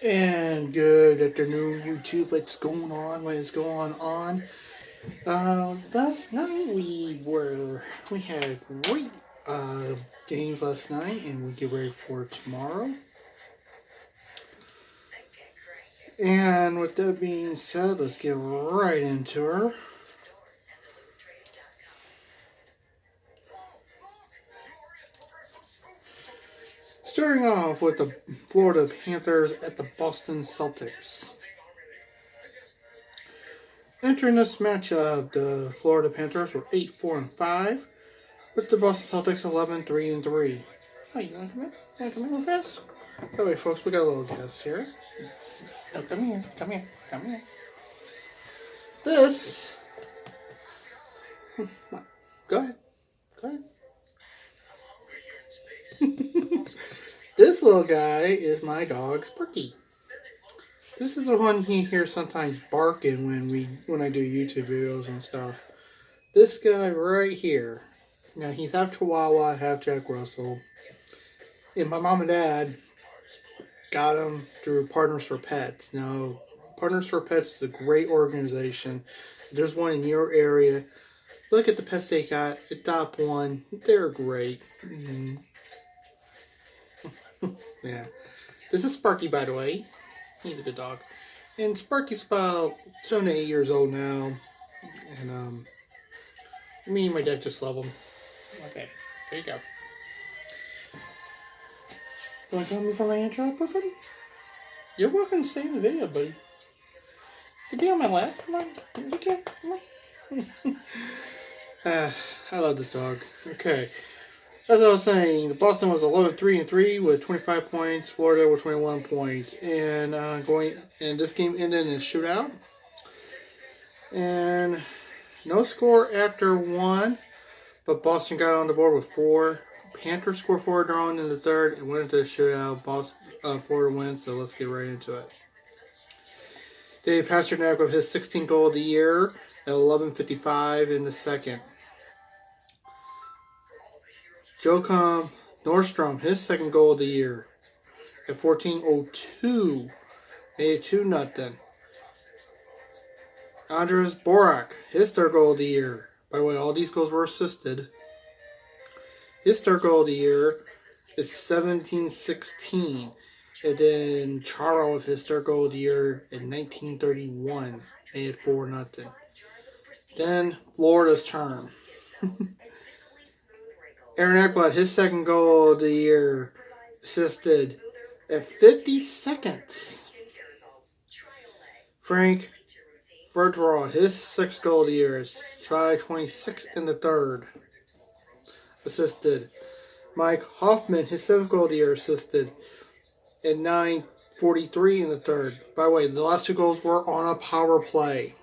And good afternoon, YouTube. What's going on? What is going on? Last night we had great games last night, and we get ready for tomorrow. And with that being said, let's get right into her. Starting off with the Florida Panthers at the Boston Celtics. Entering this matchup, the Florida Panthers were 8-4-5, with the Boston Celtics 11-3-3. Oh, you want to come in? You want to come in real fast? Oh wait, folks, we got a little guest here. Oh, come here, come here, come here. This. Go ahead. Go ahead. This little guy is my dog, Sparky. This is the one you hear sometimes barking when I do YouTube videos and stuff. This guy right here. Now he's half Chihuahua, half Jack Russell. And my mom and dad got him through Partners for Pets. Now, Partners for Pets is a great organization. There's one in your area. Look at the pets they got. Adopt one. They're great. Yeah. This is Sparky, by the way. He's a good dog. And Sparky's about 7 to 8 years old now. And me and my dad just love him. Okay, there you go. You want to join me for my intro, buddy? You're welcome to stay in the video, buddy. You be on my lap. Come on. You can. Come on. I love this dog. Okay. As I was saying, Boston was 11-3-3 with 25 points. Florida with 21 points. And this game ended in a shootout. And no score after one, but Boston got on the board with 4. Panthers scored 4 drawn in the third and went into the shootout. Florida wins, so let's get right into it. Dave Pasternak with his 16th goal of the year at 11:55 in the second. Joakim Nordstrom, his second goal of the year at 14:02, made it 2-0. Andres Borak, his third goal of the year. By the way, all these goals were assisted. His third goal of the year is 17:16. And then Chara with his third goal of the year in 1931. Made it 4-0. Then Florida's turn. Aaron Ekblad, his second goal of the year, assisted at 50 seconds. Frank Verdraw, his sixth goal of the year, is 5:26 in the third. Assisted. Mike Hoffman, his seventh goal of the year, assisted at 9:43 in the third. By the way, the last 2 goals were on a power play.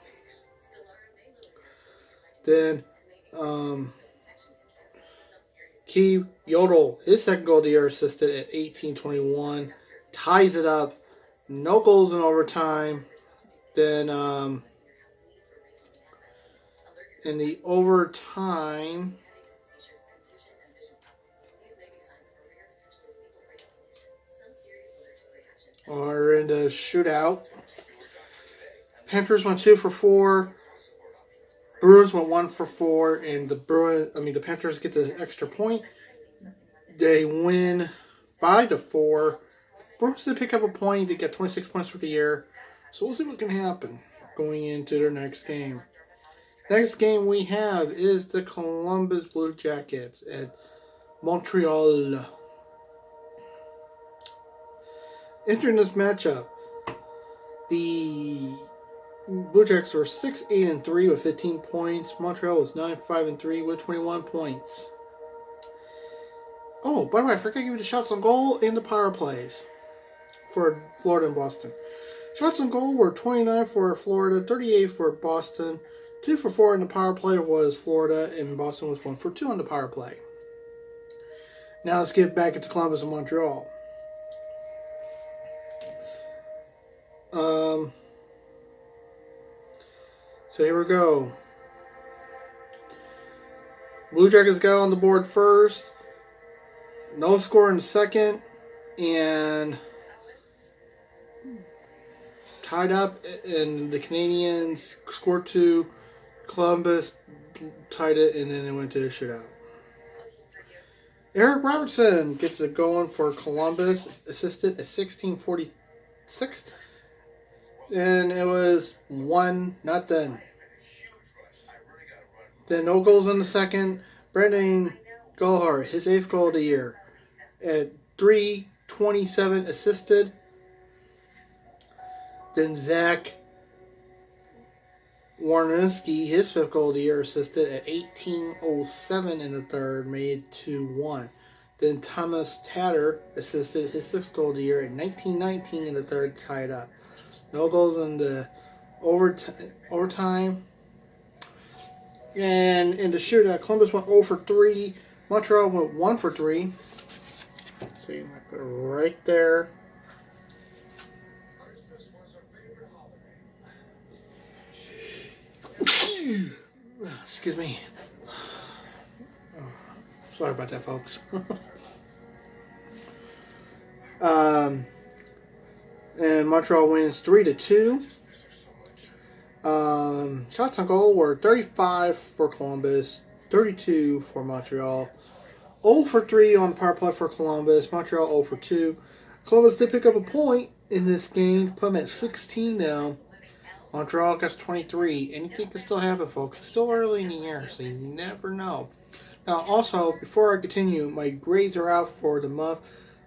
Then, Keith Yodel, his second goal of the year, assisted at 18:21. Ties it up. No goals in overtime. Then, in the overtime, or in the shootout, Panthers went 2 for 4. Bruins went 1 for 4, and the Panthers get the extra point. They win 5-4. Bruins did pick up a point to get 26 points for the year. So we'll see what can happen going into their next game. Next game we have is the Columbus Blue Jackets at Montreal. Entering this matchup, the Blue Jackets were 6-8-3 with 15 points. Montreal was 9-5-3 with 21 points. Oh, by the way, I forgot to give you the shots on goal and the power plays for Florida and Boston. Shots on goal were 29 for Florida, 38 for Boston. 2 for 4 in the power play was Florida, and Boston was 1 for 2 on the power play. Now let's get back into Columbus and Montreal. So here we go. Blue Jackets got on the board first. No score in second. And tied up, and the Canadians scored 2. Columbus tied it, and then it went to a shootout. Eric Robertson gets it going for Columbus, assisted at 16:46, and it was 1-0. Then no goals in the second. Brendan Gallagher, his 8th goal of the year, at 3:27 assisted. Then Zach Warnowski, his 5th goal of the year, assisted at 18:07 in the third, made 2-1. Then Thomas Tatter assisted his 6th goal of the year at 19:19 in the third, tied up. No goals in the overtime. And in the shootout, Columbus went 0 for 3. Montreal went 1 for 3. So you might put it right there. Excuse me. Oh, sorry about that, folks. And Montreal wins 3-2. Shots on goal were 35 for Columbus, 32 for Montreal. 0 for 3 on the power play for Columbus. Montreal 0 for 2. Columbus did pick up a point in this game, put them at 16 now. Montreal gets 23. Anything can still happen, folks. It's still early in the year, so you never know. Now, also, before I continue, my grades are out for the month.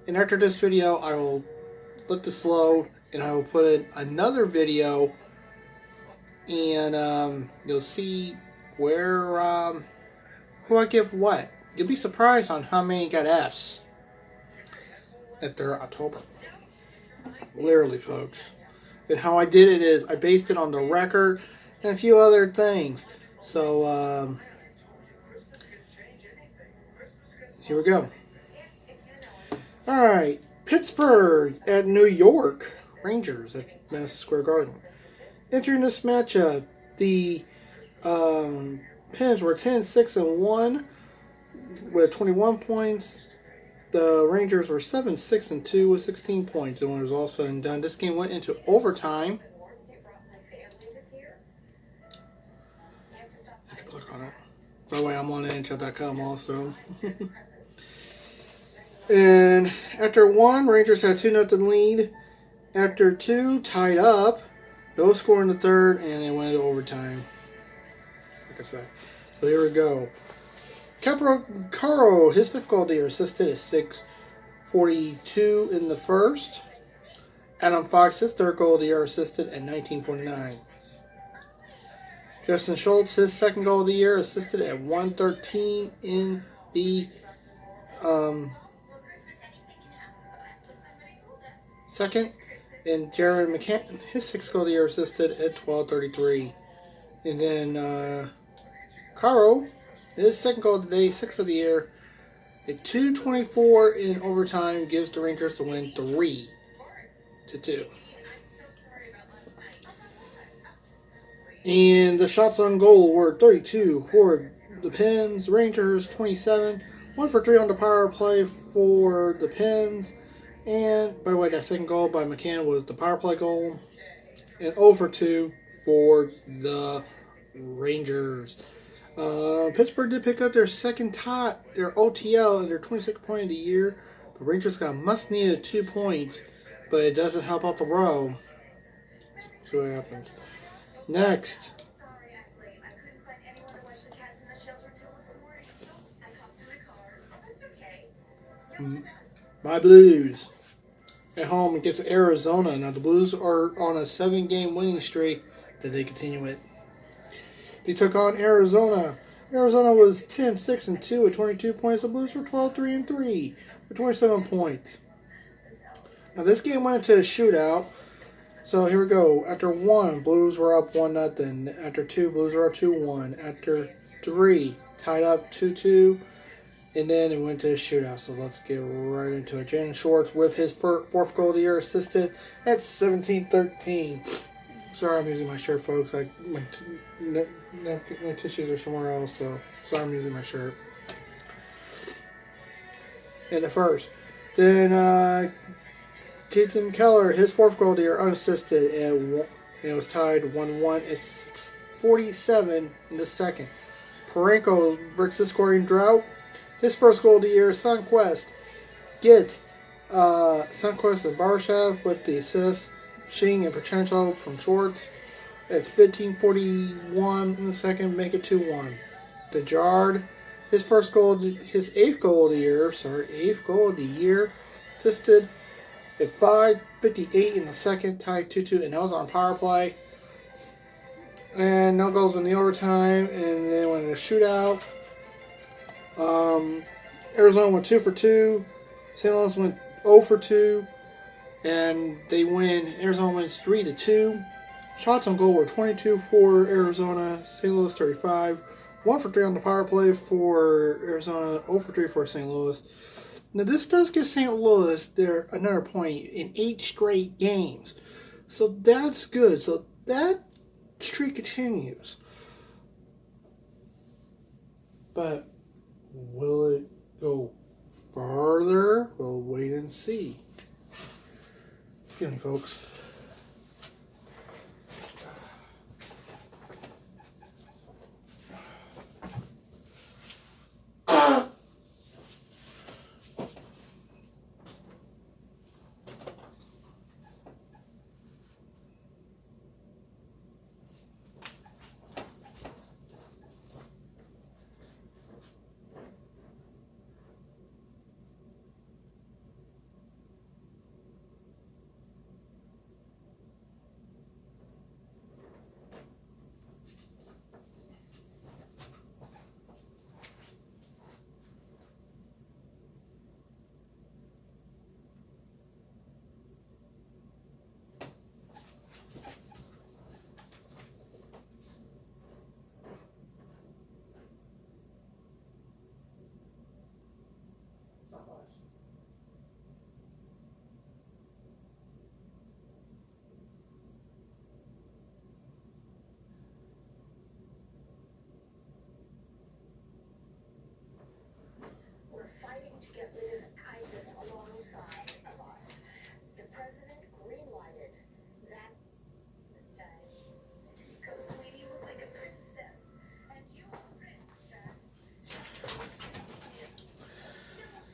And after this video, I will let this load, and I will put in another video. And you'll see where who I give what. You'll be surprised on how many got Fs after October. Literally, folks. And how I did it is I based it on the record and a few other things. So here we go. All right, Pittsburgh at New York Rangers at Madison Square Garden. Entering this matchup, the Pens were 10-6-1 with 21 points. The Rangers were 7-6-2 with 16 points. And when it was all said and done, this game went into overtime. Let's click on it. By the way, I'm on NHL.com also. And after 1, Rangers had 2-0 lead. After 2, tied up. No score in the third, and it went into overtime. Like I said. So here we go. Caro, his 5th goal of the year, assisted at 6:42 in the first. Adam Fox, his 3rd goal of the year, assisted at 19:49. Justin Schultz, his 2nd goal of the year, assisted at 1:13 in the second. And Jared McCann, his 6th goal of the year, assisted at 12:33. And then Caro, his 2nd goal of the day, 6th of the year, at 2:24 in overtime, gives the Rangers the win 3-2. And the shots on goal were 32 for the Pens. Rangers 27. 1 for 3 on the power play for the Pens. And, by the way, that 2nd goal by McCann was the power play goal. And 0 for 2 for the Rangers. Pittsburgh did pick up their second tie, their OTL, and their 26th point of the year. The Rangers got must-needed 2 points, but it doesn't help out the row. Let's see what happens. Next. My Blues at home against Arizona. Now the Blues are on a 7-game winning streak that they continue it. They took on Arizona. Arizona was 10-6-2 with 22 points. The Blues were 12-3-3 with 27 points. Now this game went into a shootout. So here we go. After 1, Blues were up 1-0. After 2, Blues were up 2-1. After 3, tied up 2-2. And then it went to a shootout. So let's get right into it. Jan Schwartz with his 4th goal of the year, assisted at 17-13. Sorry I'm using my shirt, folks. My tissues are somewhere else, so sorry I'm using my shirt. In the first. Then Keaton Keller, his fourth goal of the year, unassisted, and it was tied 1-1 at 6:47 in the second. Parenko breaks the scoring drought. His first goal of the year, Sunquest gets Sunquest and Barshav with the assist. Shing and Pachenko from Shorts. It's 15:41 in the second, make it 2-1. Dejard, his eighth goal of the year, assisted at 5:58 in the second, tied 2-2, and that was on power play. And no goals in the overtime, and then went in a shootout. Arizona went 2 for 2. St. Louis went 0 for 2, and they win. Arizona wins 3-2. Shots on goal were 22 for Arizona, St. Louis 35. 1 for 3 on the power play for Arizona, 0 for 3 for St. Louis. Now this does give St. Louis another point in 8 straight games. So that's good. So that streak continues. But will it go farther? We'll wait and see. Excuse me, folks.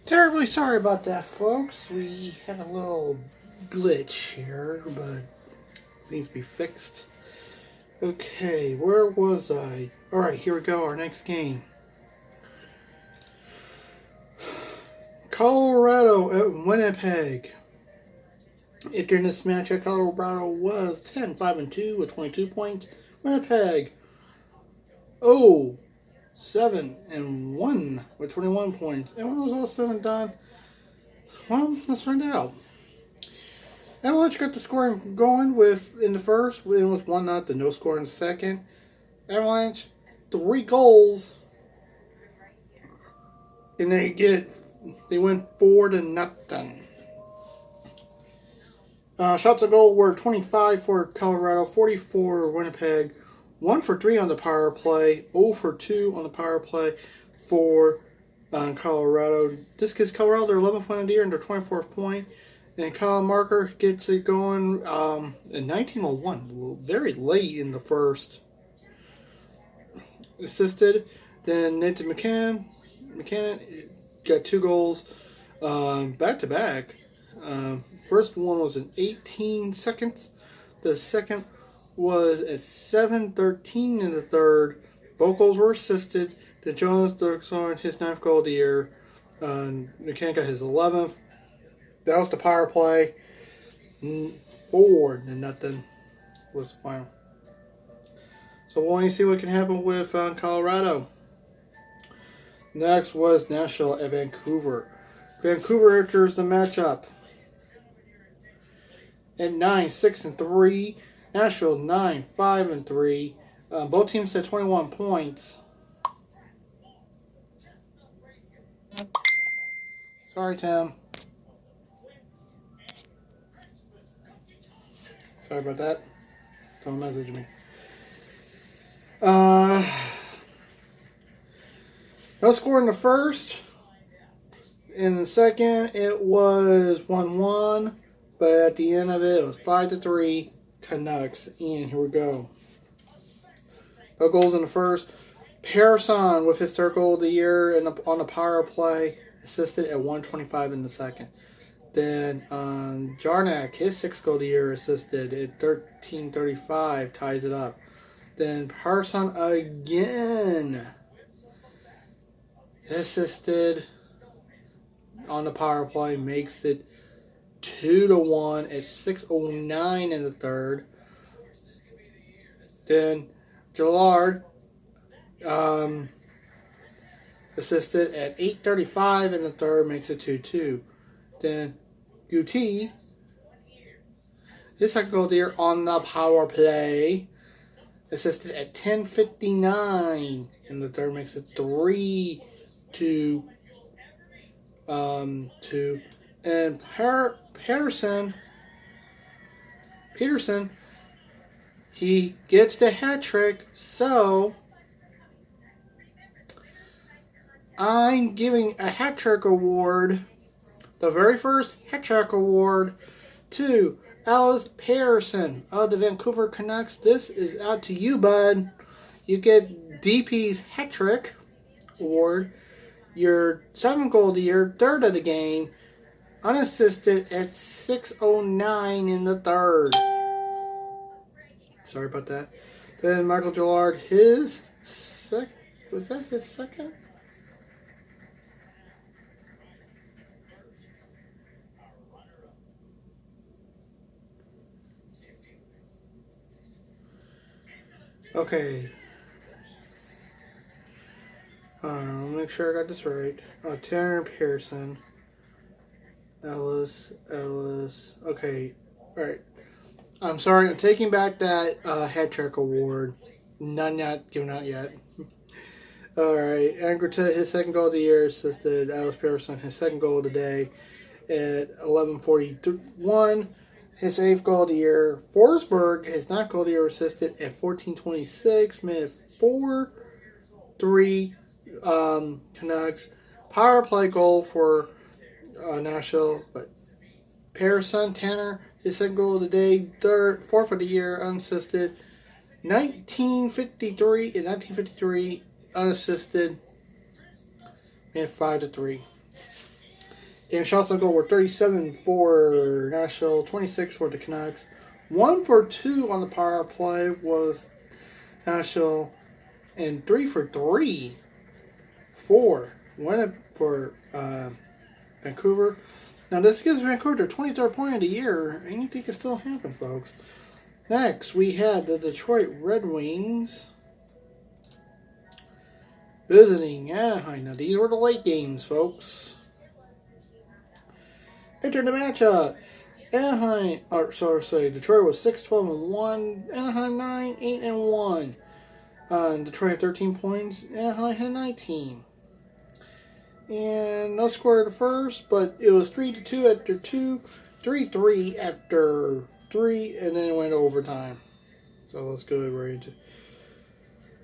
Terribly sorry about that, folks. We had a little glitch here, but seems to be fixed. Okay, where was I? Alright, here we go, our next game. Colorado at Winnipeg. During this matchup, Colorado was 10-5-2 with 22 points. Winnipeg 7-1 with 21 points. And when it was all said and done, well, let's find out. Avalanche got the scoring going in the first. It was 1-0, no score in the second. Avalanche 3 goals, and they win 4-0. Shots on goal were 25 for Colorado, 44 for Winnipeg, 1 for 3 on the power play, 0 for 2 on the power play for Colorado. This gives Colorado their 11th point of the year and their 24th point. And Colin Marker gets it going in 1901, very late in the first. Assisted. Then Nathan McCann got 2 goals back to back. First one was in 18 seconds. The second was at 7:13 in the third. Both goals were assisted. Then Jonas Dirksen, his 9th goal of the year. McCann got his 11th. That was the power play. 4-0 was the final. So we'll only see what can happen with Colorado. Next was Nashville at Vancouver. Vancouver enters the matchup at 9-6-3. Nashville 9-5-3. Both teams had 21 points. Sorry, Tim. Sorry about that. Don't message me. No score in the first. In the second, it was 1-1. But at the end of it, it was 5-3 Canucks. And here we go. No goals in the first. Pearson with his third goal of the year on the power play, assisted at 1:25 in the second. Then Jarnac, his sixth goal of the year, assisted at 13:35, ties it up. Then Pearson again assisted on the power play, makes it 2-1 at 6:09 in the third. Then Gillard assisted at 8:35 in the third, makes it 2-2. Then Guti, his second goal of the year on the power play, assisted at 10:59 in the third, makes it 3-2. And Peterson, he gets the hat trick, so I'm giving a hat trick award, the very first hat trick award, to Alice Peterson of the Vancouver Canucks. This is out to you, bud. You get DP's hat trick award, your seventh goal of the year, third of the game, unassisted at 6:09 in the third. Sorry about that. Then Michael Gillard, was that his second? Okay. Make sure I got this right. Tanner Pearson. Ellis. Okay. Alright. I'm sorry. I'm taking back that hat trick award. Not given out yet. Alright. Angerta, his second goal of the year, assisted Alice Pearson, his second goal of the day at 11:41. His eighth goal of the year. Forsberg, his ninth goal of the year, assisted at 14:26. Minute 4-3 Canucks. Power play goal for Nashville. But Pearson, Tanner, his second goal of the day, fourth of the year, unassisted. 1953 unassisted. And 5-3. And shots on goal were 37 for Nashville, 26 for the Canucks. 1 for 2 on the power play was Nashville, and 3 for 3 for Vancouver. Now this gives Vancouver their 23rd point of the year. Anything can still happen, folks. Next, we had the Detroit Red Wings visiting Anaheim. Now these were the late games, folks. Enter the matchup. Detroit was 6-12-1. Anaheim 9-8-1. Detroit had 13 points. Anaheim had 19. And no score at the first, but it was 3-2 after 2, 3-3 after 3, and then it went to overtime. So let's go right into it.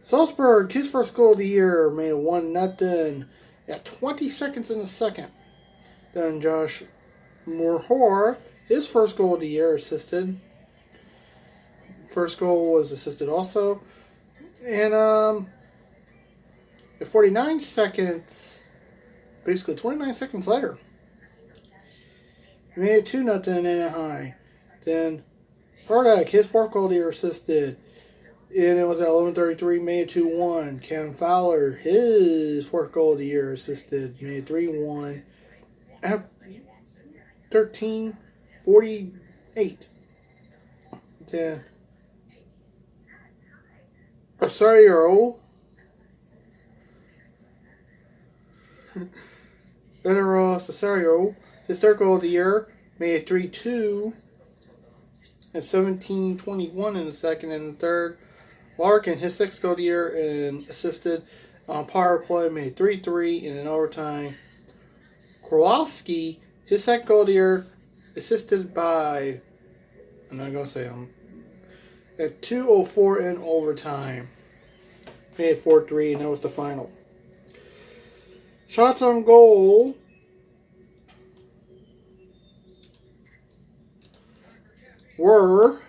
Salzburg, his first goal of the year, made it 1-0 at 20 seconds in the second. Then Josh Moorhor, his first goal of the year, assisted. First goal was assisted also. And at 49 seconds, basically 29 seconds later, he made it 2-0 in Anaheim. Then Hardak, his fourth goal of the year, assisted. And it was at 11:33, made it 2-1. Cam Fowler, his fourth goal of the year, assisted, made it 3-1. At 13:48. Then Rosario, his third goal of the year, made it 3-2 at 17:21 in the second. And the third, Larkin, his sixth goal of the year, and assisted on power play, made 3-3 in an overtime. Kowalski, his second goal of the year, assisted by, I'm not going to say him, at 2:04 in overtime. Made it 4-3, and that was the final. Shots on goal. were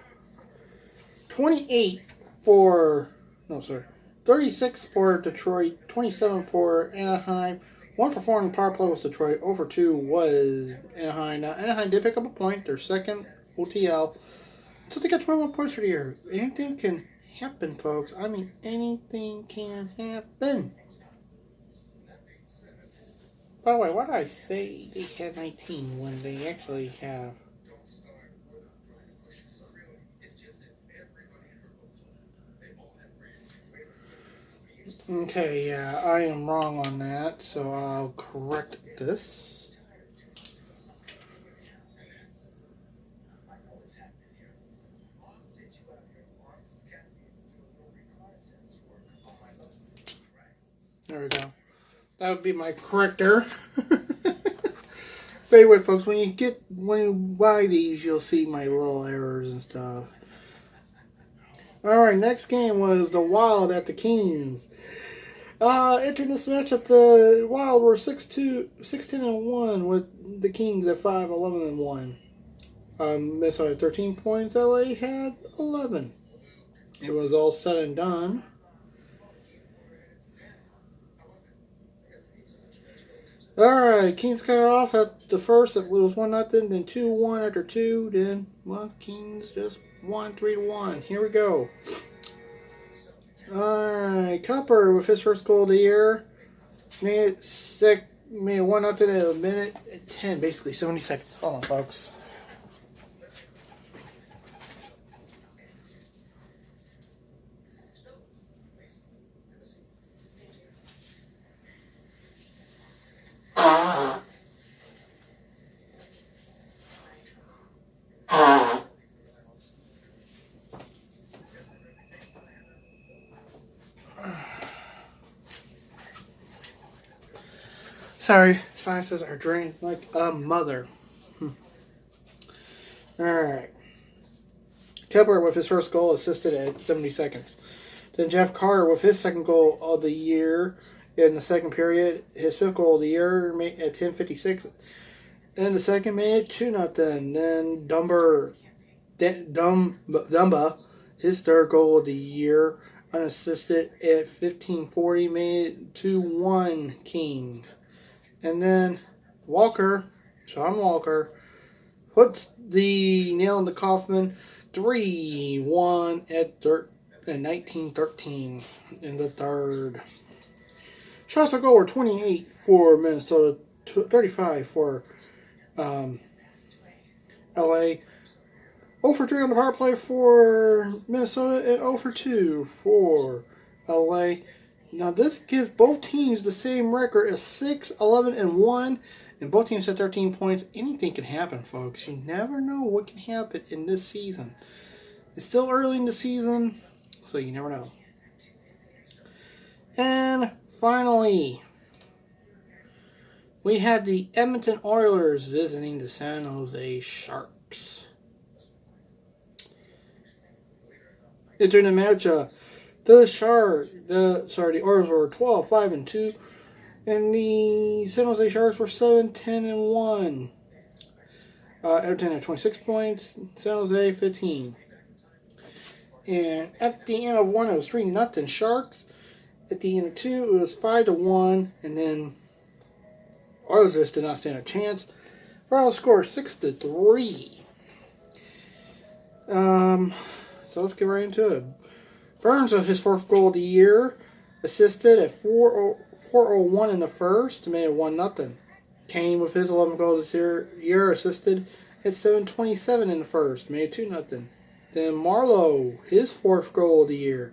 28 for, no, sorry, 36 for Detroit, 27 for Anaheim. 1 for 4 on the power play was Detroit. 0 for 2 was Anaheim. Now, Anaheim did pick up a point, their second OTL. So they got 21 points for the year. Anything can happen, folks. I mean, anything can happen. By the way, why did I say they had 19 when they actually have... Okay, yeah, I am wrong on that, so I'll correct this. There we go. That would be my corrector. But anyway, folks, when you buy these, you'll see my little errors and stuff. Alright, next game was the Wild at the Kings. Entering this match at the Wild were 16-1 with the Kings at 5-11-1. Minnesota had 13 points. LA had 11. It was all said and done. Alright, Kings got off at the first. It was 1-0, then 2-1 after 2. Then, well, Kings just won 3-1. Here we go. Alright, Cupper with his first goal of the year. Made it 1-0 in a minute 10, basically 70 seconds. Hold on, folks. Sorry, sinuses are drained like a mother. Alright. Kepler with his first goal assisted at 70 seconds. Then Jeff Carter with his second goal of the year in the second period. His fifth goal of the year at 10:56. And the second made it 2-0. Then Dumba, his third goal of the year, unassisted at 15:40, made it 2-1 Kings. And then Sean Walker, puts the nail in the coffin, 3-1 at 19:13 in the third. Shots on goal were 28 for Minnesota, 35 for LA. 0 for 3 on the power play for Minnesota and 0 for 2 for LA. Now this gives both teams the same record as 6-11-1, and both teams had 13 points. Anything can happen, folks. You never know what can happen in this season. It's still early in the season, so you never know. And finally, we had the Edmonton Oilers visiting the San Jose Sharks. Entering the match, the Oilers were 12-5-2, and the San Jose Sharks were 7-10-1. Edmonton had 26 points, San Jose 15. And at the end of one, it was 3-0 Sharks. At the end of two, it was 5-1, and then Oilers just did not stand a chance. Final score 6-3. So let's get right into it. Burns with his fourth goal of the year, assisted at 4:01 in the first, made it 1-0. Kane with his 11 goals this year, assisted at 7:27 in the first, made it 2-0. Then Marlowe, his fourth goal of the year,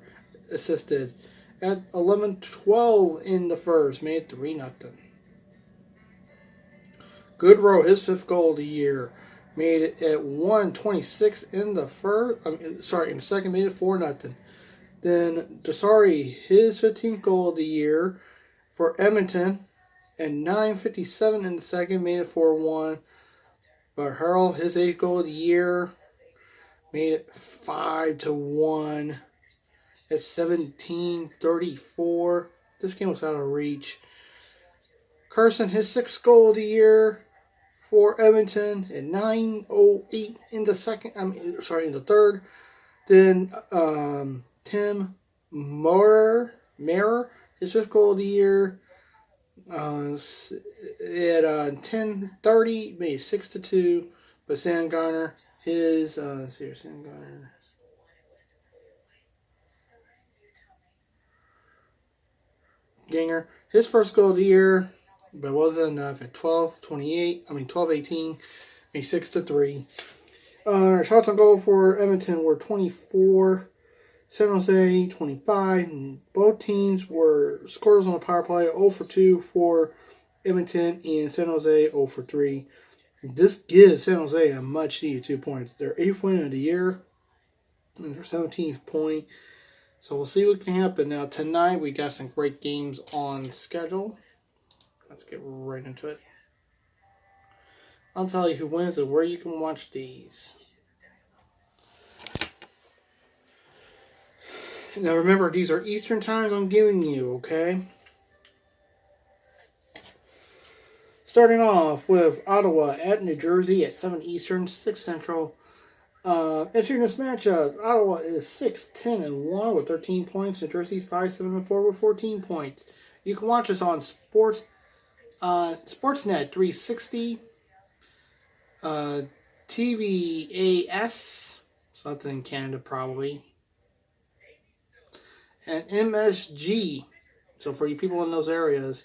assisted at 11:12 in the first, made it 3-0. Goodrow, his fifth goal of the year, made it at 1:26 in the first. In the second, made it 4-0. Then Desari, his 15th goal of the year for Edmonton, at 9:57 in the second, made it 4-1. But Harold, his 8th goal of the year, made it 5-1 at 17:34. This game was out of reach. Carson, his 6th goal of the year for Edmonton at 9:08 in the second. In the third. Then Tim Maurer, his fifth goal of the year, at 10:30, made 6-2. But Sam Garner, his Sam Garner. Ganger, his first goal of the year, but wasn't enough at 12:18, made 6-3. Shots on goal for Edmonton were 24, San Jose 25. And both teams were scorers on the power play, 0 for 2 for Edmonton, and San Jose 0 for 3. This gives San Jose a much needed 2 points. Their 8th win of the year and their 17th point. So we'll see what can happen. Now tonight we got some great games on schedule. Let's get right into it. I'll tell you who wins and where you can watch these. Now remember, these are Eastern times I'm giving you, okay? Starting off with Ottawa at New Jersey at 7 Eastern, 6 Central. Entering this matchup, Ottawa is 6-10-1 with 13 points. New Jersey's 5-7-4 with 14 points. You can watch us on Sportsnet 360, TVAS, something in Canada probably, and MSG. So for you people in those areas,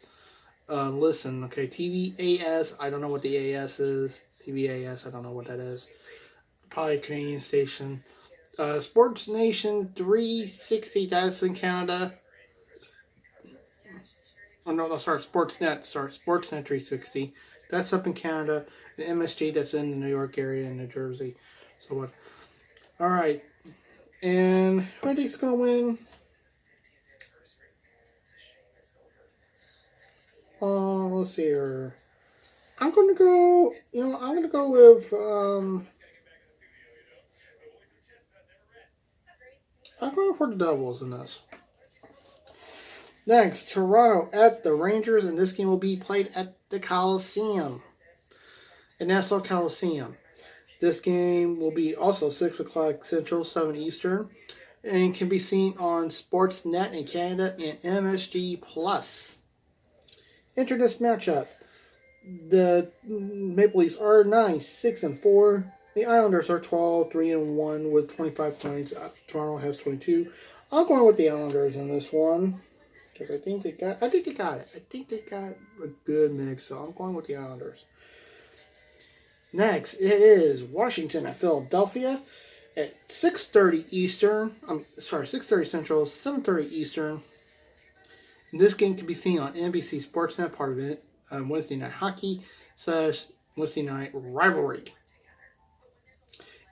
listen, okay, TVAS, I don't know what the AS is. TVAS, I don't know what that is. Probably a Canadian station. Sports Nation 360, that's in Canada. Oh no, sorry, Sportsnet 360. That's up in Canada. And MSG, that's in the New York area in New Jersey. So what? Alright. And who do you think's gonna win? Let's see here. I'm gonna go with I'm going for the Devils in this. Next, Toronto at the Rangers, and this game will be played at the Coliseum, at Nassau Coliseum. This game will be also 6 o'clock Central, 7 Eastern, and can be seen on Sportsnet in Canada and MSG Plus. Enter this matchup. The Maple Leafs are 9-6-4. The Islanders are 12-3-1 with 25 points. Toronto has 22. I'm going with the Islanders in this one because I think they got it. I think they got a good mix, so I'm going with the Islanders. Next, it is Washington at Philadelphia at 6:30 Eastern. 6:30 Central, 7:30 Eastern. And this game can be seen on NBC Sportsnet, part of it, Wednesday Night Hockey / Wednesday Night Rivalry.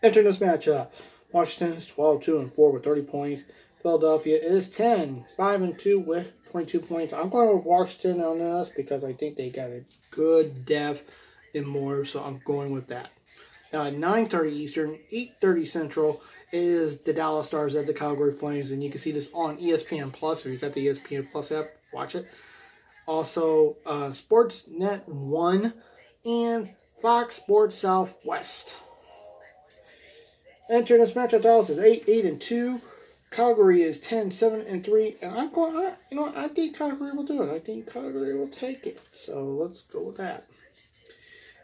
Entering this matchup, Washington is 12-2-4 with 30 points. Philadelphia is 10-5-2 with 22 points. I'm going with Washington on this because I think they got a good depth and more, so I'm going with that. Now at 9:30 Eastern, 8:30 Central is the Dallas Stars at the Calgary Flames, and you can see this on ESPN Plus. If you've got the ESPN Plus app, watch it. Also, Sportsnet 1 and Fox Sports Southwest. Entering this matchup, Dallas is 8-2. Calgary is 10-7-3, and I'm going. I think Calgary will do it. I think Calgary will take it. So let's go with that.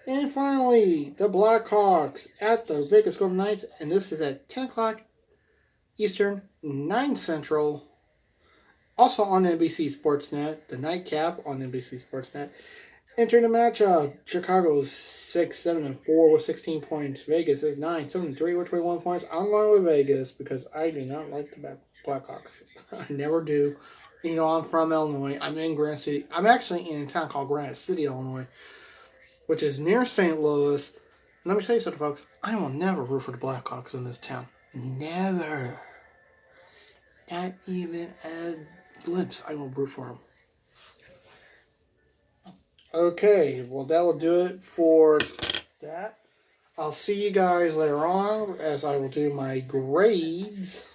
And finally, the Blackhawks at the Vegas Golden Knights, and this is at 10 o'clock Eastern, 9 Central. Also on NBC Sportsnet, the nightcap on NBC Sportsnet. Entering the matchup, Chicago's 6-7-4 with 16 points. Vegas is 9-7-3 with 21 points. I'm going with Vegas because I do not like the Blackhawks. I never do. I'm from Illinois. I'm in Granite City. I'm actually in a town called Granite City, Illinois, which is near St. Louis. And let me tell you something, folks. I will never root for the Blackhawks in this town. Never. Not even a glimpse. I will root for them. Okay, well, that will do it for that. I'll see you guys later on as I will do my grades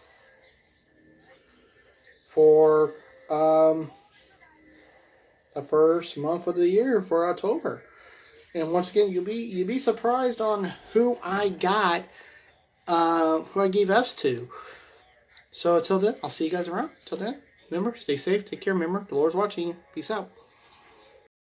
for the first month of the year for October. And once again, you'll be surprised on who I got, who I gave F's to. So until then, I'll see you guys around. Until then, remember, stay safe, take care. Remember, the Lord's watching you. Peace out.